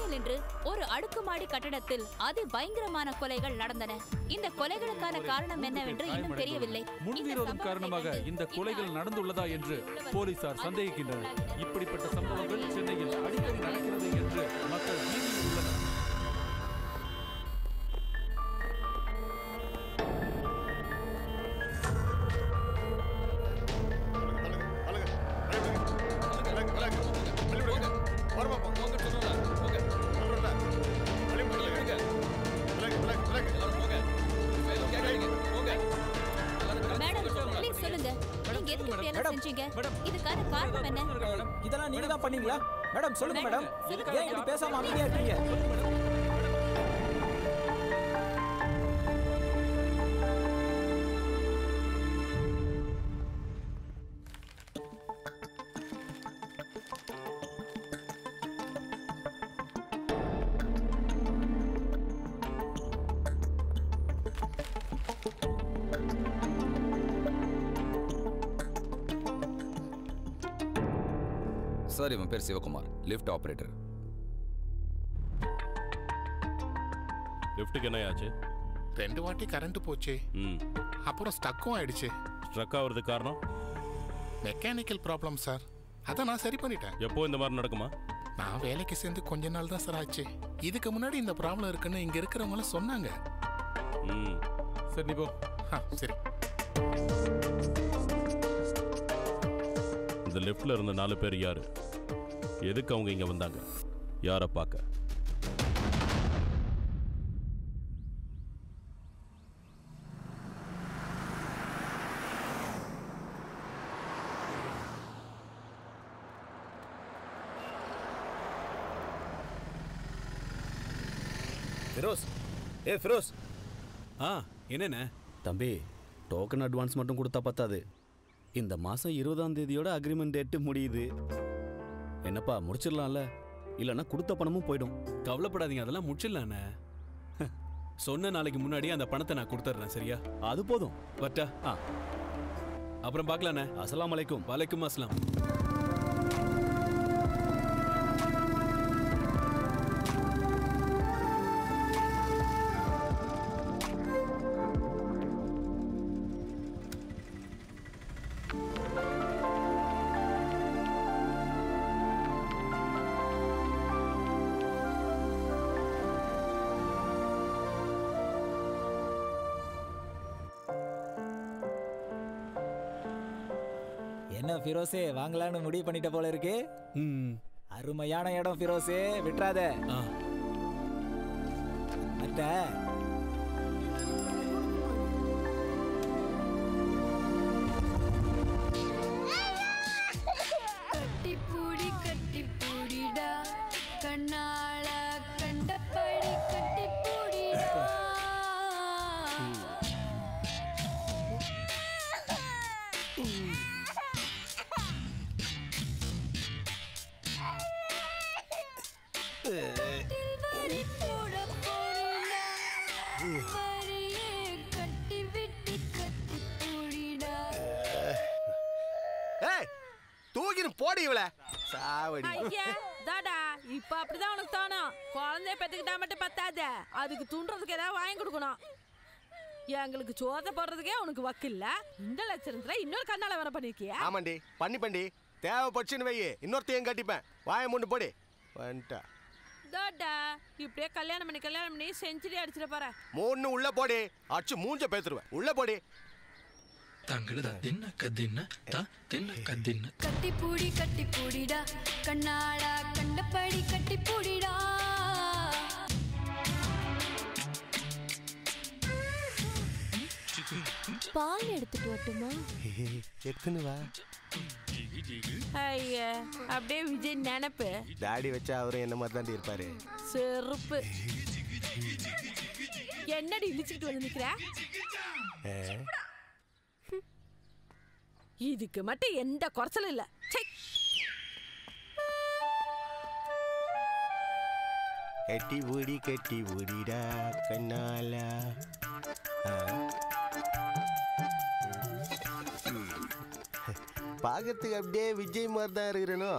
தரையில் நின்று ஒரு அடுக்குமாடி கட்டடத்தில் அதி பயங்கரமான கொலைகள் நடந்தன. இந்த கொலைகளுக்கான காரணம் என்னவென்று இன்னும் தெரியவில்லை. முன்விரோதம் காரணமாக இந்த கொலைகள் நடந்துள்ளதா என்று போலீசார் சந்தேகிக்கின்றனர். இப்படிப்பட்ட சம்பவங்கள் சென்னையில் அடிக்கடி நடக்கிறது என்று மக்கள் பீதியில் உள்ளனர். இதுக்கான காரணம் என்ன? இதெல்லாம் நீங்க தான் பண்ணீங்களா மேடம்? சொல்லுங்க மேடம். ஏன் இப்படி பேசாம அமைதியா இருக்கீங்க? சார், இவன் பேர் சிவகுமார், லிஃப்ட் ஆபரேட்டர். லிஃப்ட்டுக்கு என்ன ஆச்சு? 2 வாட்டி கரண்ட் போச்சு. அப்புறம் ஸ்டக்கும் ஆயிடுச்சு. ஸ்ட்ரக் ஆகிறதுக்கு காரணம் மெக்கானிக்கல் ப்ராப்ளம் சார். அதான் நான் சரி பண்ணிட்டேன். எப்போ இந்த மாதிரி நடக்குமா? நான் வேலைக்கு சேர்ந்து கொஞ்ச நாள் தான் சார் ஆச்சு. இதுக்கு முன்னாடி இந்த ப்ராப்ளம் இருக்குன்னு இங்க இருக்கிறவங்களும் சொன்னாங்க. சரி, நீ போ. சரி. இந்த லிஃப்ட்ல இருந்த 4 பேர் யாரு? எதுக்கு அவங்க இங்க வந்தாங்க? யாரை பார்க்க? ஃபிரோஸ், ஃபிரோஸ். என்னண்ணே? தம்பி, டோக்கன் அட்வான்ஸ் மட்டும் கொடுத்தா பத்தாது. இந்த மாசம் 20ஆம் தேதியோட அக்ரிமெண்ட் டேட்டு முடியுது. என்னப்பா, முடிச்சிடலாம்ல? இல்லைன்னா கொடுத்த பணமும் போயிடும். கவலைப்படாதீங்க, அதெல்லாம் முடிச்சிடலாண்ணே. சொன்ன நாளைக்கு முன்னாடியே அந்த பணத்தை நான் கொடுத்துட்றேன், சரியா? அது போதும். பட்டா? அப்புறம் பார்க்கலாண்ணே. அஸ்ஸலாமு அலைக்கும். வலைக்கும் அஸ்லாம். என்ன ஃபிரோஸே, வாங்கலான்னு முடிவு பண்ணிட்ட போல இருக்கு. அருமையான இடம் ஃபிரோஸே, விட்டுறாத. அட்ட கட்டிப்பூடி கட்டிப்பூடிடா, கண்ணால கண்டபடி கட்டிப்பூடிடா. தூக்கின்னு போடி இவள சாவடி. தாடா, இப்ப அப்படிதான் உனக்கு தோணும். குழந்தைய பெத்துக்கிட்டா மட்டும் பத்தாது, அதுக்கு துண்டுறதுக்கு ஏதாவது வாங்கி கொடுக்கணும். எங்களுக்கு சோத போடுறதுக்கே உனக்கு வக்கு இல்ல. இந்த லட்சணத்துல இன்னொரு கண்ணால வர பண்ணிருக்கியா? ஆமாண்டி, பண்ணி தேவைப்பட்டுன்னு வையே, இன்னொருத்தையும் கட்டிப்பேன். வாய மூண்டு போடி. வந்துட்டா தாடா, இப்படியே கல்யாணம் பண்ணி செஞ்சுரி அடிச்சிட போற. 3 உள்ள போடி, அடிச்சு மூஞ்ச பேத்துருவேன். உள்ள போடி. கட்டிப்பூடி கட்டிப்பூடிடா, கண்ணாடா கண்டபடி கட்டிப்பூடிடா. பால் எடுத்துட்டு வரட்டுமா? எடுத்துன்னு வா. ஐயா, அப்படியே விஜய் நினைப்பு. தாடி வச்சா அவரும் என்ன மாதிரி தான் இருப்பாரு. செருப்பு. என்னடி இழிச்சுக்கிட்டு வந்து நிக்கிற? இதுக்கு மட்டும் எந்த குறைச்சலும் இல்ல. கட்டி ஊடிடா கண்ணாலா. பார்க்கறதுக்கு அப்படியே விஜய் மாதிரி தான் இருக்கிறனோ.